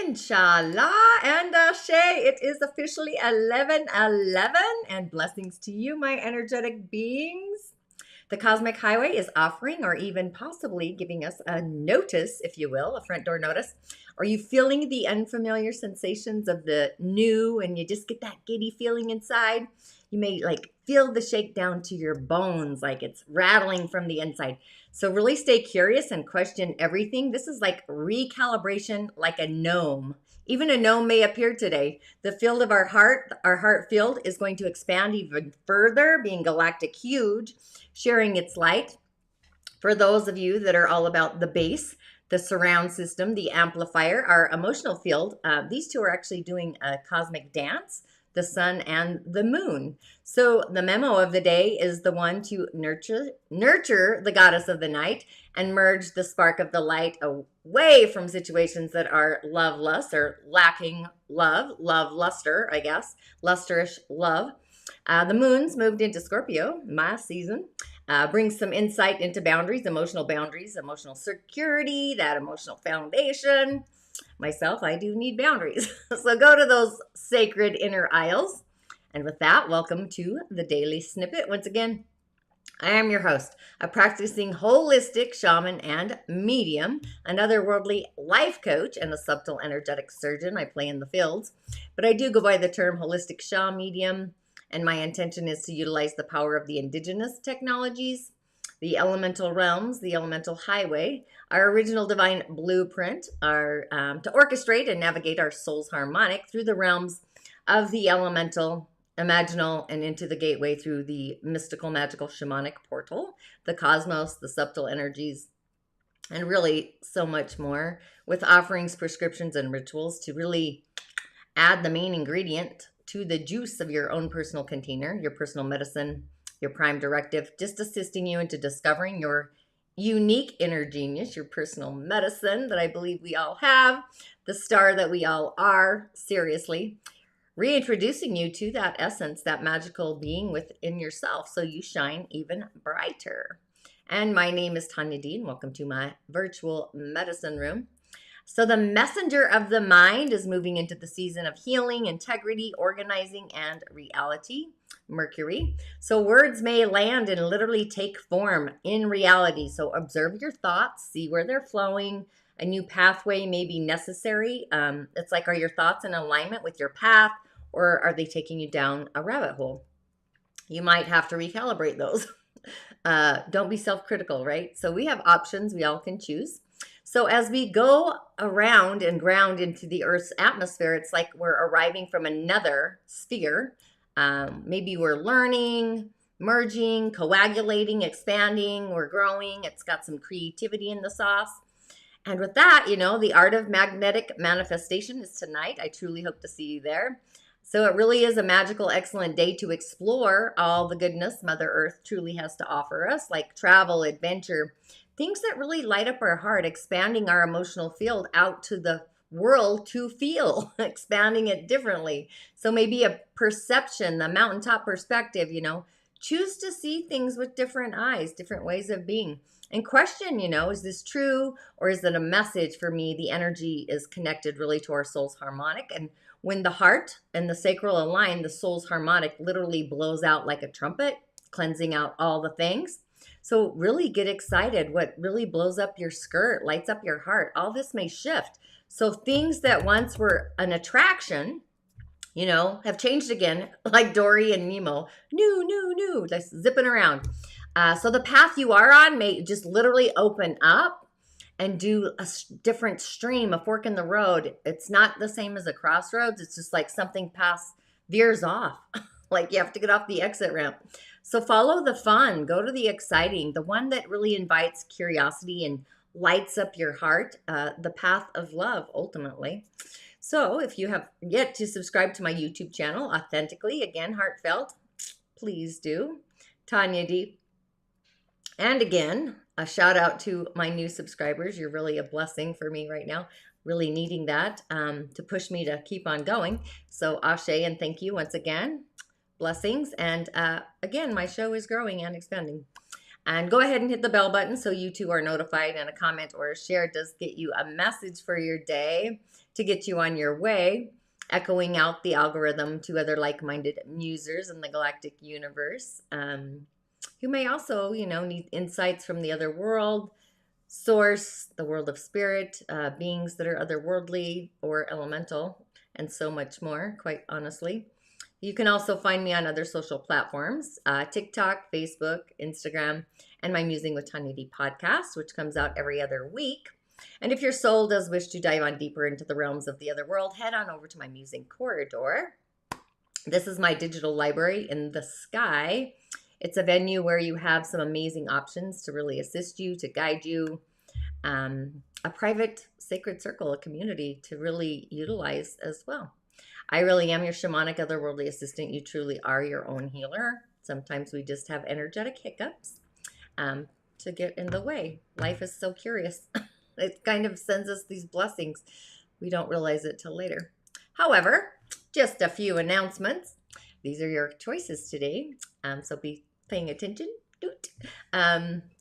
Inshallah and Shay, it is officially 11:11, and blessings to you, my energetic beings. The Cosmic Highway is offering, or even possibly giving us a notice, if you will, a front door notice. Are you feeling the unfamiliar sensations of the new, and you just get that giddy feeling inside? You may feel the shakedown to your bones, like it's rattling from the inside. So really stay curious and question everything. This is like recalibration, like a gnome. Even a gnome may appear today. The field of our heart field, is going to expand even further, being galactic huge, sharing its light. For those of you that are all about the base, the surround system, the amplifier, our emotional field, these two are actually doing a cosmic dance, the sun and the moon. So the memo of the day is the one to nurture the goddess of the night and merge the spark of the light away from situations that are love lust or lacking love luster, I guess, lusterish love. The moon's moved into Scorpio, my season. Brings some insight into boundaries, emotional security, that emotional foundation. Myself, I do need boundaries. So go to those sacred inner aisles. And with that, welcome to the Daily Snippet. Once again, I am your host, a practicing holistic shaman and medium, an otherworldly life coach, and a subtle energetic surgeon. I play in the fields, but I do go by the term holistic shaman medium. And my intention is to utilize the power of the indigenous technologies, the elemental realms, the elemental highway, our original divine blueprint, to orchestrate and navigate our soul's harmonic through the realms of the elemental, imaginal, and into the gateway through the mystical, magical, shamanic portal, the cosmos, the subtle energies, and really so much more, with offerings, prescriptions, and rituals to really add the main ingredient to the juice of your own personal container, your personal medicine, your prime directive, just assisting you into discovering your unique inner genius, your personal medicine that I believe we all have, the star that we all are, seriously, reintroducing you to that essence, that magical being within yourself, so you shine even brighter. And my name is Tanya D, and welcome to my virtual medicine room. So the messenger of the mind is moving into the season of healing, integrity, organizing, and reality, Mercury. So words may land and literally take form in reality. So observe your thoughts, see where they're flowing. A new pathway may be necessary. It's like, are your thoughts in alignment with your path, or are they taking you down a rabbit hole? You might have to recalibrate those. Don't be self-critical, right? So we have options we all can choose. So as we go around and ground into the Earth's atmosphere, it's like we're arriving from another sphere. Maybe we're learning, merging, coagulating, expanding, we're growing. It's got some creativity in the sauce. And with that, the art of magnetic manifestation is tonight. I truly hope to see you there. So it really is a magical, excellent day to explore all the goodness Mother Earth truly has to offer us, like travel, adventure, things that really light up our heart, expanding our emotional field out to the world to feel, expanding it differently. So maybe a perception, the mountaintop perspective, choose to see things with different eyes, different ways of being. And question, is this true, or is it a message for me? The energy is connected really to our soul's harmonic. And when the heart and the sacral align, the soul's harmonic literally blows out like a trumpet, cleansing out all the things. So really get excited. What really blows up your skirt, lights up your heart, all this may shift. So things that once were an attraction, have changed again, like Dory and Nemo. New, just zipping around. So the path you are on may just literally open up and do a different stream, a fork in the road. It's not the same as a crossroads. It's just like something veers off. Like you have to get off the exit ramp. So follow the fun, go to the exciting, the one that really invites curiosity and lights up your heart, the path of love, ultimately. So if you have yet to subscribe to my YouTube channel, authentically, again, heartfelt, please do. Tanya D. And again, a shout out to my new subscribers. You're really a blessing for me right now. Really needing that to push me to keep on going. So ashe and thank you once again. Blessings. And again, my show is growing and expanding. And go ahead and hit the bell button so you too are notified, and a comment or a share does get you a message for your day. to get you on your way, echoing out the algorithm to other like-minded musers in the galactic universe, who may also, need insights from the other world, source, the world of spirit, beings that are otherworldly or elemental, and so much more, quite honestly. You can also find me on other social platforms, TikTok, Facebook, Instagram, and my Musing with Trinity podcast, which comes out every other week. And if your soul does wish to dive on deeper into the realms of the other world, head on over to my Musing Corridor. This is my digital library in the sky. It's a venue where you have some amazing options to really assist you, to guide you, a private sacred circle, a community to really utilize as well. I really am your shamanic otherworldly assistant. You truly are your own healer. Sometimes we just have energetic hiccups to get in the way. Life is so curious. It kind of sends us these blessings. We don't realize it till later. However, just a few announcements. These are your choices today, so be paying attention.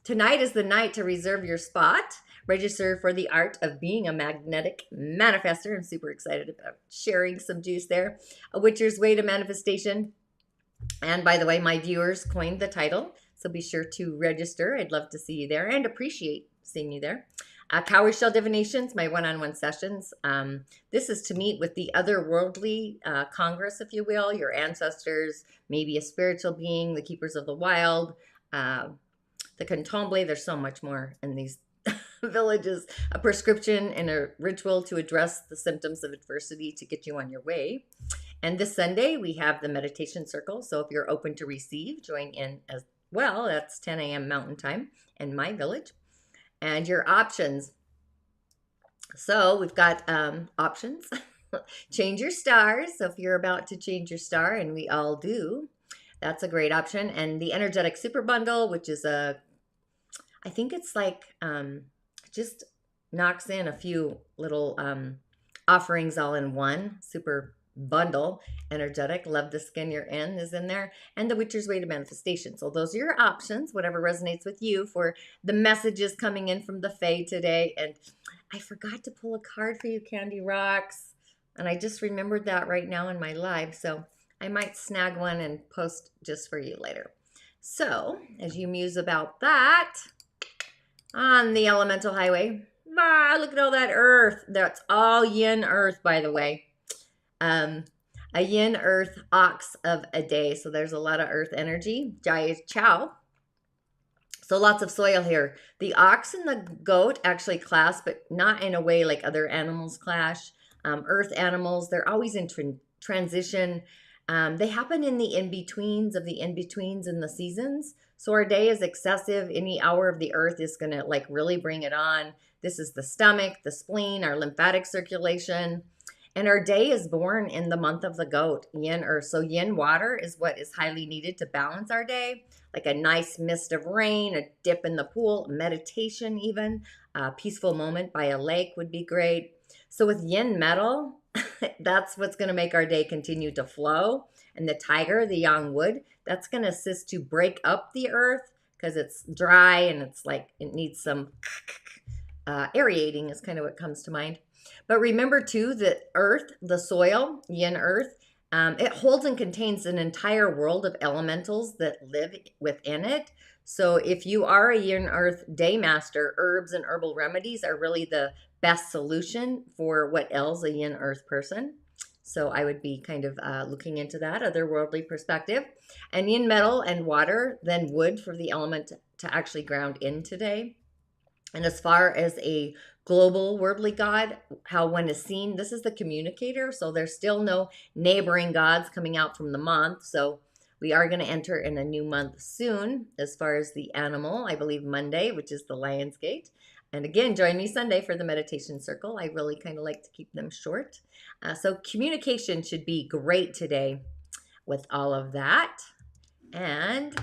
Tonight is the night to reserve your spot. Register for the art of being a magnetic manifester. I'm super excited about sharing some juice there. A Witcher's Way to Manifestation. And by the way, my viewers coined the title, so be sure to register. I'd love to see you there and appreciate seeing you there. Cowrie Shell Divinations, my one-on-one sessions. This is to meet with the otherworldly Congress, if you will, your ancestors, maybe a spiritual being, the keepers of the wild, the Cantomblé. There's so much more in these villages. A prescription and a ritual to address the symptoms of adversity to get you on your way. And this Sunday, we have the meditation circle. So if you're open to receive, join in as well. That's 10 a.m. Mountain Time in my village. And your options. So we've got options. Change your stars. So if you're about to change your star, and we all do, that's a great option. And the energetic super bundle, which is I think it's like just knocks in a few little offerings all in one super bundle. Energetic, love the skin you're in is in there, and the Witcher's Way to Manifestation. So those are your options, whatever resonates with you for the messages coming in from the Fae today. And I forgot to pull a card for you, Candy Rocks, and I just remembered that right now in my live, so I might snag one and post just for you later. So as you muse about that on the elemental highway, look at all that earth. That's all Yin Earth, by the way. A Yin Earth Ox of a day. So there's a lot of earth energy. Jai is Chou. So lots of soil here. The ox and the goat actually clash, but not in a way like other animals clash. Earth animals, they're always in transition. They happen in the in-betweens of the in-betweens in the seasons. So our day is excessive. Any hour of the earth is going to like really bring it on. This is the stomach, the spleen, our lymphatic circulation. And our day is born in the month of the goat, Yin Earth. So yin water is what is highly needed to balance our day. Like a nice mist of rain, a dip in the pool, meditation even. A peaceful moment by a lake would be great. So with yin metal, that's what's going to make our day continue to flow. And the tiger, the yang wood, that's going to assist to break up the earth because it's dry and it's like it needs some aerating is kind of what comes to mind. But remember too that earth, the soil, yin earth, it holds and contains an entire world of elementals that live within it. So if you are a yin earth day master, herbs and herbal remedies are really the best solution for what ails a yin earth person. So I would be kind of looking into that otherworldly perspective. And yin metal and water, then wood for the element to actually ground in today. And as far as a global worldly god, how one is seen, this is the communicator. So there's still no neighboring gods coming out from the month. So we are going to enter in a new month soon. As far as the animal, I believe Monday, which is the Lion's Gate. And again, join me Sunday for the meditation circle. I really kind of like to keep them short. So communication should be great today with all of that. And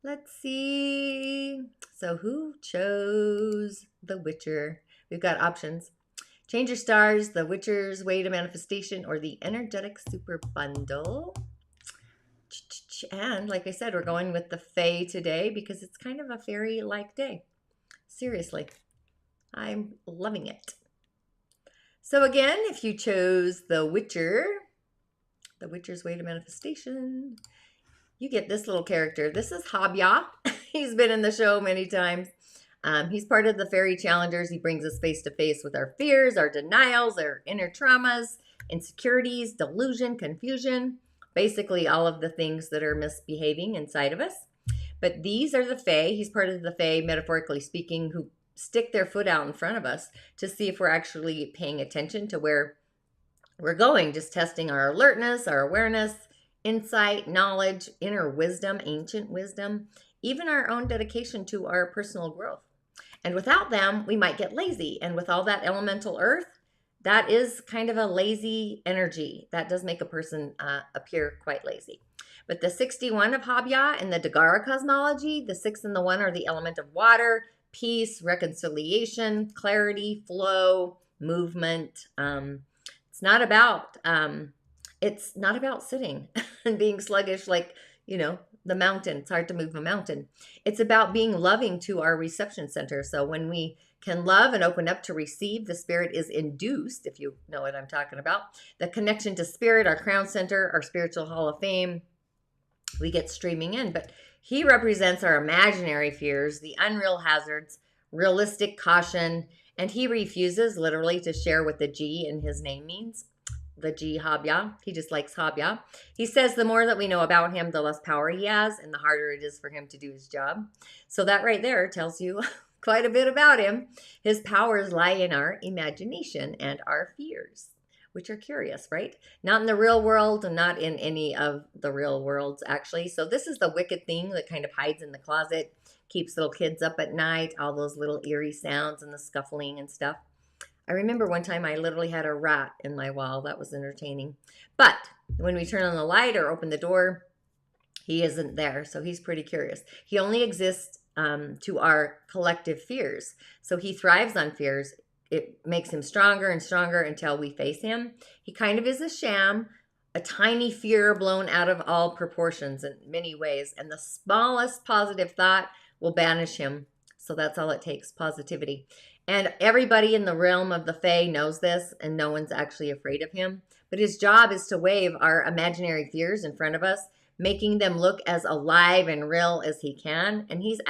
let's see. So who chose the Witcher? We've got options. Change your stars, the Witcher's Way to Manifestation, or the Energetic Super Bundle. And like I said, we're going with the Fae today because it's kind of a fairy-like day. Seriously, I'm loving it. So again, if you chose the Witcher, the Witcher's Way to Manifestation, you get this little character. This is Habya. He's been in the show many times. He's part of the fairy challengers. He brings us face to face with our fears, our denials, our inner traumas, insecurities, delusion, confusion, basically all of the things that are misbehaving inside of us. But these are the Fae. He's part of the Fae, metaphorically speaking, who stick their foot out in front of us to see if we're actually paying attention to where we're going, just testing our alertness, our awareness, insight, knowledge, inner wisdom, ancient wisdom, even our own dedication to our personal growth. And without them, we might get lazy. And with all that elemental earth, that is kind of a lazy energy. That does make a person appear quite lazy. But the 61 of Habya in the Dagara cosmology, the 6 and the 1 are the element of water, peace, reconciliation, clarity, flow, movement. It's not about sitting and being sluggish like, the mountain. It's hard to move a mountain. It's about being loving to our reception center. So when we can love and open up to receive, the spirit is induced, if you know what I'm talking about. The connection to spirit, our crown center, our spiritual hall of fame, we get streaming in. But he represents our imaginary fears, the unreal hazards, realistic caution, and he refuses literally to share what the G in his name means. The G, Habya. He just likes Habya. He says the more that we know about him, the less power he has and the harder it is for him to do his job. So that right there tells you quite a bit about him. His powers lie in our imagination and our fears, which are curious, right? Not in the real world and not in any of the real worlds, actually. So this is the wicked thing that kind of hides in the closet, keeps little kids up at night, all those little eerie sounds and the scuffling and stuff. I remember one time I literally had a rat in my wall. That was entertaining. But when we turn on the light or open the door, he isn't there. So he's pretty curious. He only exists to our collective fears. So he thrives on fears. It makes him stronger and stronger until we face him. He kind of is a sham, a tiny fear blown out of all proportions in many ways. And the smallest positive thought will banish him. So that's all it takes, positivity. And everybody in the realm of the Fae knows this, and no one's actually afraid of him. But his job is to wave our imaginary fears in front of us, making them look as alive and real as he can. And he's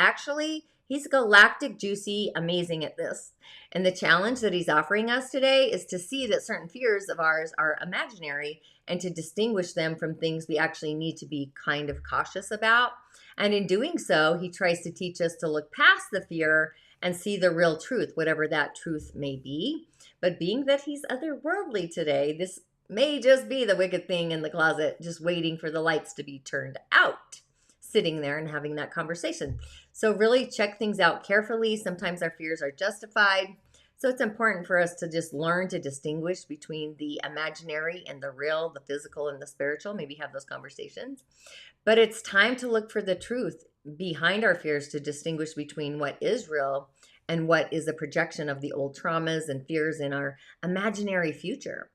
galactic, juicy, amazing at this. And the challenge that he's offering us today is to see that certain fears of ours are imaginary and to distinguish them from things we actually need to be kind of cautious about. And in doing so, he tries to teach us to look past the fear and see the real truth, whatever that truth may be. But being that he's otherworldly today, this may just be the wicked thing in the closet, just waiting for the lights to be turned out, sitting there and having that conversation. So really check things out carefully. Sometimes our fears are justified. So it's important for us to just learn to distinguish between the imaginary and the real, the physical and the spiritual, maybe have those conversations. But it's time to look for the truth behind our fears to distinguish between what is real and what is a projection of the old traumas and fears in our imaginary future.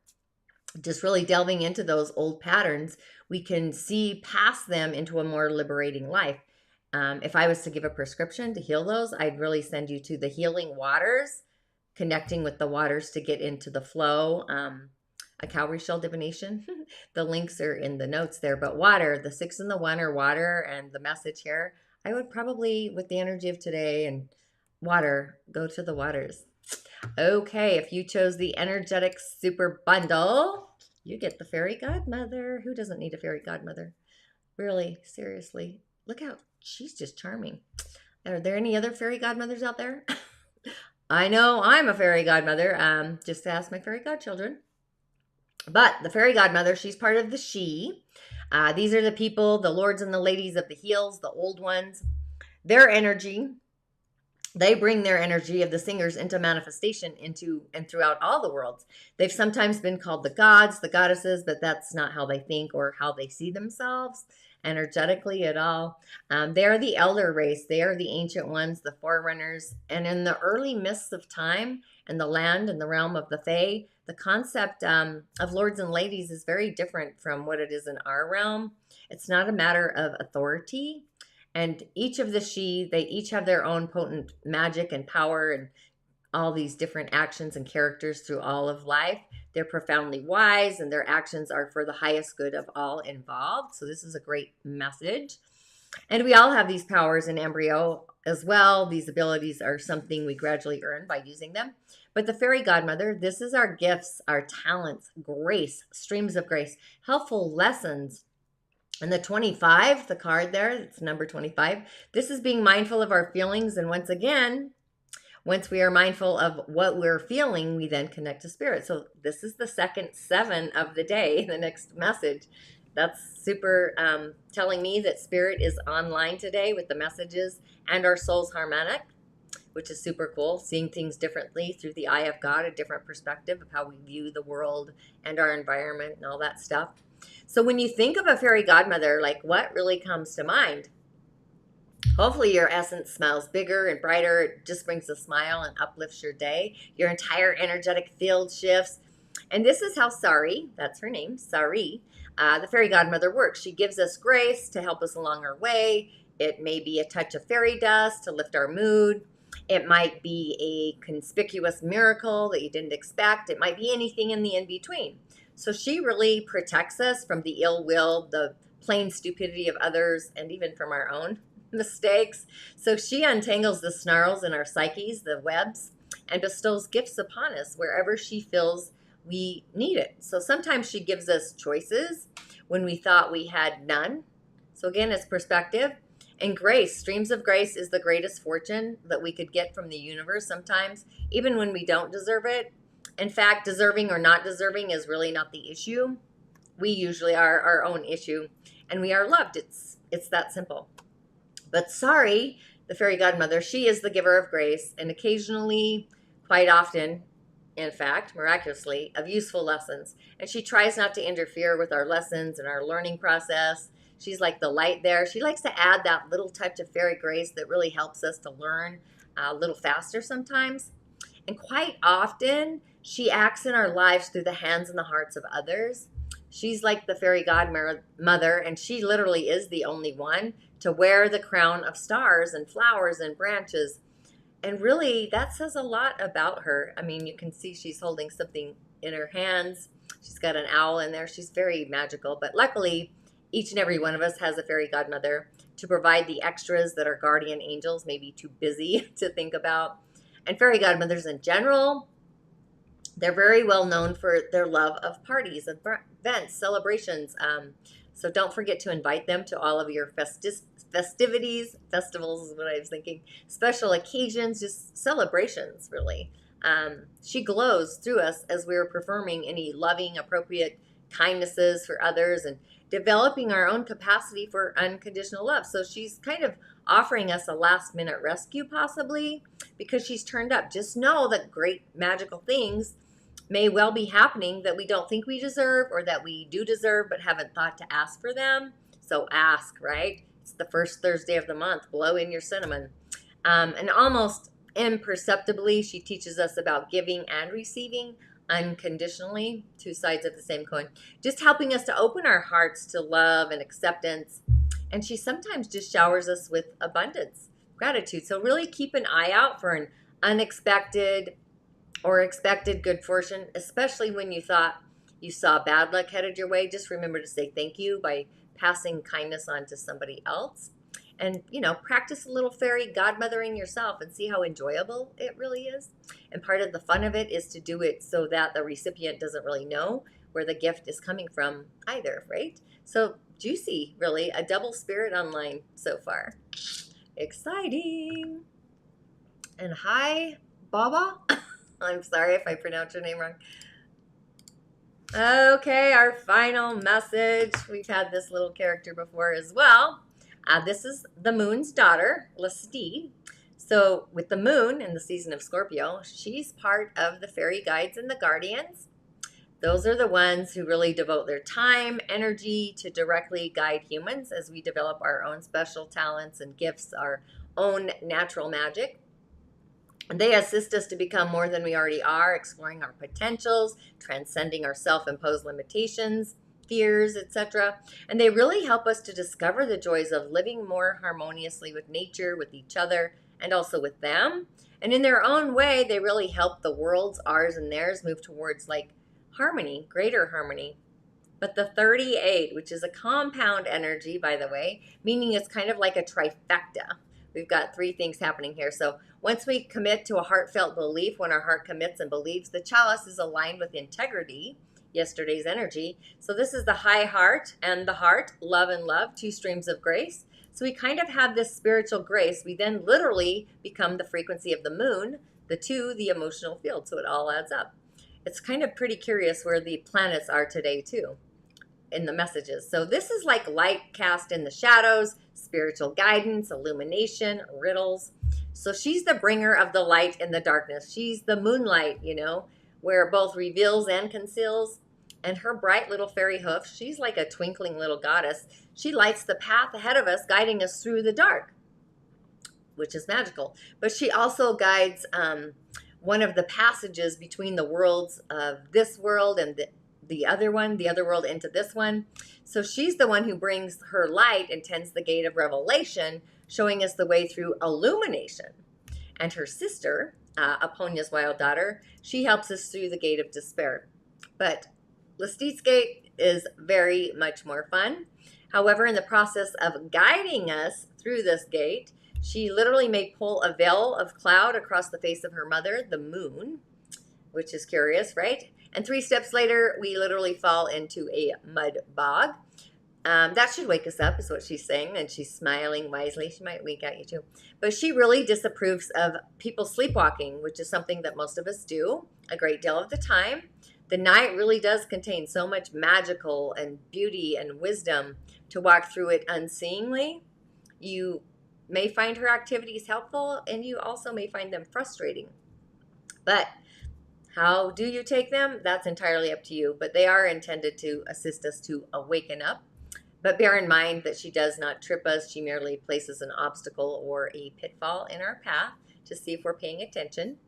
Just really delving into those old patterns, we can see past them into a more liberating life. If I was to give a prescription to heal those, I'd really send you to the healing waters, connecting with the waters to get into the flow. A cowrie shell divination. The links are in the notes there, but water, the 6 and the 1 are water, and the message here, I would probably, with the energy of today and water, go to the waters. Okay, if you chose the energetic super bundle, you get the fairy godmother. Who doesn't need a fairy godmother? Really, seriously, look out, she's just charming. Are there any other fairy godmothers out there? I know I'm a fairy godmother. Just ask my fairy godchildren. But the fairy godmother, she's part of the she. These are the people, the lords and the ladies of the heels, the old ones. Their energy, they bring their energy of the singers into manifestation into and throughout all the worlds. They've sometimes been called the gods, the goddesses, but that's not how they think or how they see themselves energetically at all. They are the elder race. They are the ancient ones, the forerunners. And in the early mists of time and the land and the realm of the Fae, the concept of lords and ladies is very different from what it is in our realm. It's not a matter of authority. And each of the she, they each have their own potent magic and power and all these different actions and characters through all of life. They're profoundly wise, and their actions are for the highest good of all involved. So this is a great message. And we all have these powers in embryo as well. These abilities are something we gradually earn by using them. But the fairy godmother, this is our gifts, our talents, grace, streams of grace, helpful lessons. And the 25, the card there, it's number 25. This is being mindful of our feelings. And once again, once we are mindful of what we're feeling, we then connect to spirit. So this is the second 7 of the day, the next message. That's super telling me that spirit is online today with the messages and our soul's harmonic, which is super cool. Seeing things differently through the eye of God, a different perspective of how we view the world and our environment and all that stuff. So when you think of a fairy godmother, like what really comes to mind? Hopefully your essence smells bigger and brighter. It just brings a smile and uplifts your day. Your entire energetic field shifts. And this is how Sari, that's her name, Sari, the fairy godmother works. She gives us grace to help us along our way. It may be a touch of fairy dust to lift our mood. It might be a conspicuous miracle that you didn't expect. It might be anything in the in-between. So she really protects us from the ill will, the plain stupidity of others, and even from our own mistakes. So she untangles the snarls in our psyches, the webs, and bestows gifts upon us wherever she feels we need it. So sometimes she gives us choices when we thought we had none. So again, it's perspective. And grace, streams of grace is the greatest fortune that we could get from the universe sometimes, even when we don't deserve it. In fact, deserving or not deserving is really not the issue. We usually are our own issue, and we are loved. It's that simple. But Sari, the fairy godmother, she is the giver of grace, and occasionally, quite often, in fact, miraculously, of useful lessons. And she tries not to interfere with our lessons and our learning process. She's like the light there. She likes to add that little touch of fairy grace that really helps us to learn a little faster sometimes. And quite often, she acts in our lives through the hands and the hearts of others. She's like the fairy godmother, and she literally is the only one to wear the crown of stars and flowers and branches. And really, that says a lot about her. I mean, you can see she's holding something in her hands. She's got an owl in there. She's very magical. But luckily, each and every one of us has a fairy godmother to provide the extras that our guardian angels may be too busy to think about. And fairy godmothers in general, they're very well known for their love of parties, events, celebrations. So don't forget to invite them to all of your festivities. Festivals is what I was thinking. Special occasions, just celebrations, really. She glows through us as we're performing any loving, appropriate kindnesses for others and developing our own capacity for unconditional love. So she's kind of offering us a last-minute rescue, possibly, because she's turned up. Just know that great magical things may well be happening that we don't think we deserve or that we do deserve but haven't thought to ask for them. So ask, right? It's the first Thursday of the month. Blow in your cinnamon. And almost imperceptibly, she teaches us about giving and receiving unconditionally, two sides of the same coin, just helping us to open our hearts to love and acceptance. And she sometimes just showers us with abundance, gratitude. So really keep an eye out for an unexpected or expected good fortune, especially when you thought you saw bad luck headed your way. Just remember to say thank you by passing kindness on to somebody else. And, you know, practice a little fairy godmothering yourself and see how enjoyable it really is. And part of the fun of it is to do it so that the recipient doesn't really know where the gift is coming from either, right? So juicy, really. A double spirit online so far. Exciting. And hi, Baba. I'm sorry if I pronounced your name wrong. Okay, our final message. We've had this little character before as well. This is the moon's daughter, Lestie. So with the moon in the season of Scorpio, she's part of the fairy guides and the guardians. Those are the ones who really devote their time, energy to directly guide humans as we develop our own special talents and gifts, our own natural magic. And they assist us to become more than we already are, exploring our potentials, transcending our self-imposed limitations, fears, etc. And they really help us to discover the joys of living more harmoniously with nature, with each other, and also with them. And in their own way, they really help the world's, ours, and theirs move towards like harmony, greater harmony. But the 38, which is a compound energy, by the way, meaning it's kind of like a trifecta. We've got three things happening here. So once we commit to a heartfelt belief, when our heart commits and believes, the chalice is aligned with integrity, yesterday's energy. So this is the high heart and the heart, love and love, two streams of grace. So we kind of have this spiritual grace. We then literally become the frequency of the moon, the two, the emotional field. So it all adds up. It's kind of pretty curious where the planets are today too in the messages. So this is like light cast in the shadows, spiritual guidance, illumination, riddles. So she's the bringer of the light in the darkness. She's the moonlight, you know, where both reveals and conceals. And her bright little fairy hoof, she's like a twinkling little goddess. She lights the path ahead of us, guiding us through the dark, which is magical. But she also guides one of the passages between the worlds of this world and the other one, the other world into this one. So she's the one who brings her light and tends the gate of revelation, showing us the way through illumination. And her sister, Aponya's wild daughter, she helps us through the gate of despair. But Lestit's gate is very much more fun. However, in the process of guiding us through this gate, she literally may pull a veil of cloud across the face of her mother, the moon, which is curious, right? And 3 steps later, we literally fall into a mud bog. That should wake us up, is what she's saying. And she's smiling wisely. She might wink at you too. But she really disapproves of people sleepwalking, which is something that most of us do a great deal of the time. The night really does contain so much magical and beauty and wisdom to walk through it unseeingly. You may find her activities helpful, and you also may find them frustrating. But how do you take them? That's entirely up to you. But they are intended to assist us to awaken up. But bear in mind that she does not trip us. She merely places an obstacle or a pitfall in our path to see if we're paying attention.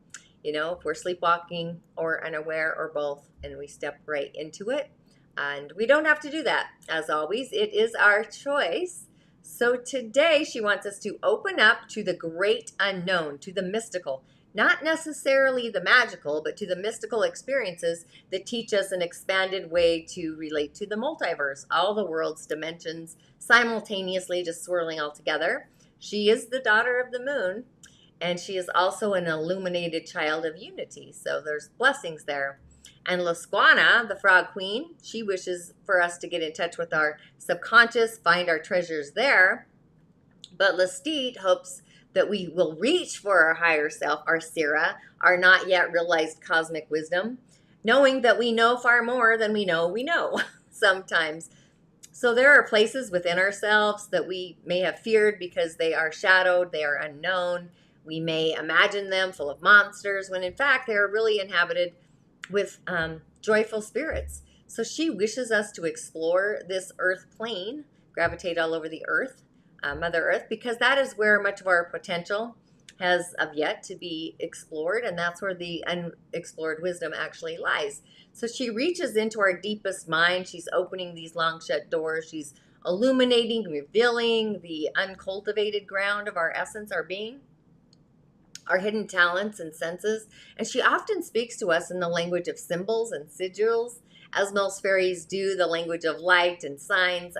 You know, if we're sleepwalking or unaware or both, and we step right into it. And we don't have to do that. As always, it is our choice. So today she wants us to open up to the great unknown, to the mystical. Not necessarily the magical, but to the mystical experiences that teach us an expanded way to relate to the multiverse, all the world's dimensions simultaneously just swirling all together. She is the daughter of the moon, and she is also an illuminated child of unity. So there's blessings there. And Lasquana, the frog queen, she wishes for us to get in touch with our subconscious, find our treasures there. But Lestit hopes that we will reach for our higher self, our Sira, our not yet realized cosmic wisdom, knowing that we know far more than we know sometimes. So there are places within ourselves that we may have feared because they are shadowed, they are unknown. We may imagine them full of monsters when in fact they are really inhabited with joyful spirits. So she wishes us to explore this earth plane, gravitate all over the earth, Mother Earth, because that is where much of our potential has of yet to be explored, and that's where the unexplored wisdom actually lies. So she reaches into our deepest mind. She's opening these long shut doors. She's illuminating, revealing the uncultivated ground of our essence, our being, our hidden talents and senses. And she often speaks to us in the language of symbols and sigils, as most fairies do, the language of light and signs,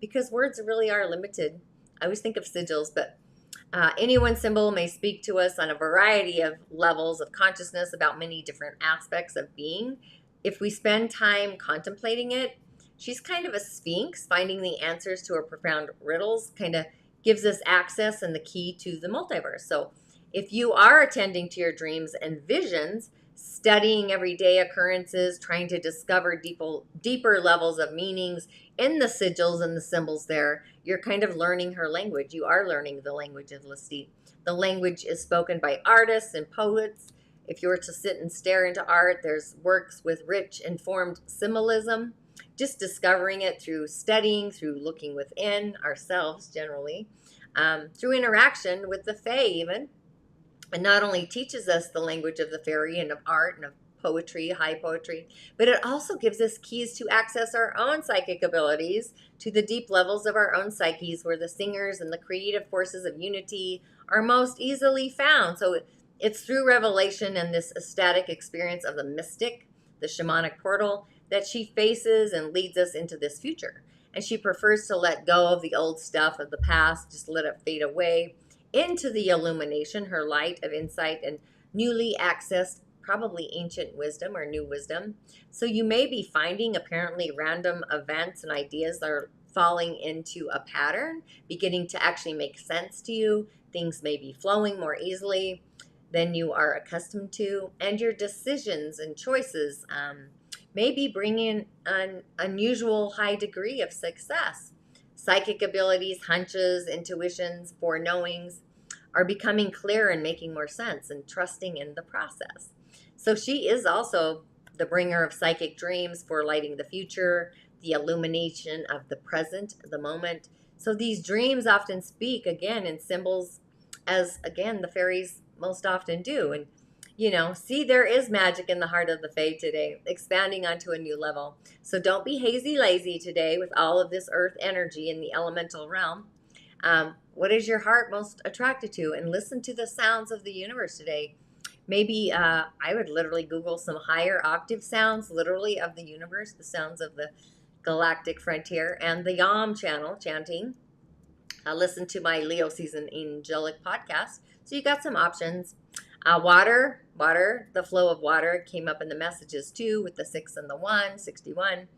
because words really are limited. I always think of sigils, but any one symbol may speak to us on a variety of levels of consciousness about many different aspects of being. If we spend time contemplating it, she's kind of a sphinx, finding the answers to our profound riddles, kind of gives us access and the key to the multiverse. So if you are attending to your dreams and visions, studying everyday occurrences, trying to discover deeper levels of meanings in the sigils and the symbols there, you're kind of learning her language. You are learning the language of Lestit. The language is spoken by artists and poets. If you were to sit and stare into art, there's works with rich, informed symbolism. Just discovering it through studying, through looking within ourselves generally, through interaction with the Fae even. And not only teaches us the language of the fairy and of art and of poetry, high poetry, but it also gives us keys to access our own psychic abilities to the deep levels of our own psyches, where the singers and the creative forces of unity are most easily found. So It's through revelation and this ecstatic experience of the mystic, the shamanic portal, that she faces and leads us into this future. And she prefers to let go of the old stuff of the past, just let it fade away into the illumination, her light of insight and newly accessed, probably ancient wisdom or new wisdom. So you may be finding apparently random events and ideas that are falling into a pattern, beginning to actually make sense to you. Things may be flowing more easily than you are accustomed to, and your decisions and choices may be bringing an unusual high degree of success. Psychic abilities, hunches, intuitions, foreknowings are becoming clearer and making more sense, and trusting in the process. So she is also the bringer of psychic dreams for lighting the future, the illumination of the present, the moment. So these dreams often speak again in symbols, as again the fairies most often do. And see, there is magic in the heart of the Fae today, expanding onto a new level. So don't be hazy lazy today with all of this earth energy in the elemental realm. What is your heart most attracted to? And listen to the sounds of the universe today. Maybe I would literally Google some higher octave sounds, literally, of the universe, the sounds of the galactic frontier, and the Yam channel chanting. Listen to my Leo season angelic podcast. So you got some options. Water, the flow of water came up in the messages too, with the 6 and the 1, 61.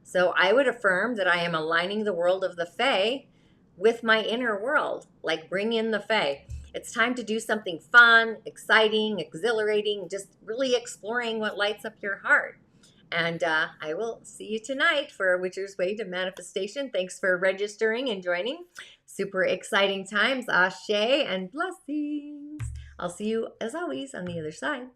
So I would affirm that I am aligning the world of the Fae with my inner world, like bring in the Fae. It's time to do something fun, exciting, exhilarating, just really exploring what lights up your heart. And I will see you tonight for Witcher's Way to Manifestation. Thanks for registering and joining. Super exciting times. Ashe and blessings. I'll see you, as always, on the other side.